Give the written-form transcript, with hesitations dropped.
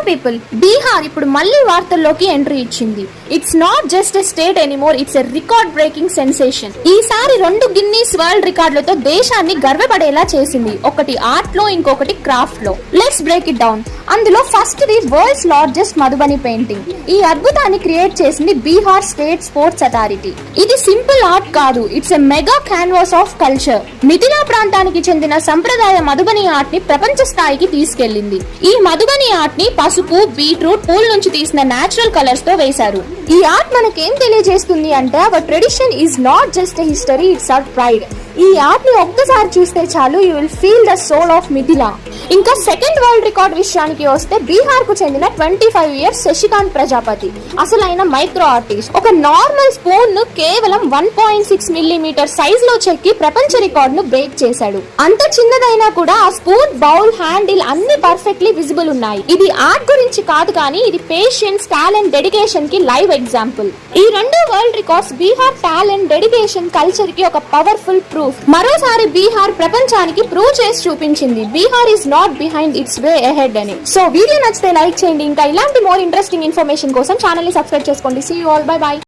Hi people, Bihar ఇప్పుడు మళ్ళీ వార్తల్లోకి ఎంట్రీ ఇచ్చింది. It's not just a state anymore, it's a record breaking sensation. ఈసారి 2 గిన్నీస్ వరల్డ్ రికార్డులతో దేశాన్ని గర్వపడేలా చేసింది. ఒకటి ఆర్ట్ లో, ఇంకొకటి క్రాఫ్ట్ లో. Let's break it down. అందులో first the world's largest Madhubani painting. ఈ అద్భుతాన్ని క్రియేట్ చేసింది బీహార్ స్టేట్ స్పోర్ట్స్ అథారిటీ. ఇది సింపుల్ ఆర్ట్ కాదు, it's a mega canvas of culture. Mithila ప్రాంతానికి చెందిన సంప్రదాయ మధుబని ఆర్ట్ ని ప్రపంచ స్థాయికి తీసుకెళ్లింది. ఈ మధుబని ఆర్ట్ ని పసుపు, బీట్రూట్, పూల్ నుంచి తీసిన నేచురల్ కలర్స్ తో వేశారు. ఈ ఆర్ట్ మనకేం తెలియజేస్తుంది అంటే our tradition is not just a history, it's our pride. ఈ ఆర్ట్ ని ఒక్కసారి చూస్తే చాలు, you will feel the soul of Mithila. ఇంకా సెకండ్ వరల్డ్ రికార్డ్ విషయానికి వస్తే బీహార్ కు చెందిన 25 ఇయర్స్ శశికాంత్ ప్రజాపతి అసలైన మైక్రో ఆర్టిస్ట్. ఒక నార్మల్ స్పూన్ ను కేవలం 1.6 మిల్లీమీటర్ సైజ్ లో చెక్కి ప్రపంచ రికార్డ్ ను బ్రేక్ చేశాడు. అంత చిన్నదైనా కూడా ఆ స్పూన్, బౌల్, హ్యాండిల్ అన్ని పర్ఫెక్ట్లీ విజిబుల్ ఉన్నాయి. ఇది ఆర్ట్ గురించి కాదు కానీ ఇది పేషెన్స్, టాలెంట్, డెడికేషన్ కి లైవ్ ఎగ్జాంపుల్. ఈ 2 world records Bihar talent, dedication, culture కి ఒక పవర్ఫుల్ ప్రూఫ్. మరోసారి బీహార్ ప్రపంచానికి ప్రూవ్ చేసి చూపించింది Bihar is not behind, it's way ahead అని. సో వీడియో నచ్చితే లైక్ చేయండి. ఇంకా ఇలాంటి మోర్ ఇంట్రెస్టింగ్ ఇన్ఫర్మేషన్ కోసం ఛానల్ ని సబ్స్క్రైబ్ చేసుకోండి. See you all, bye by.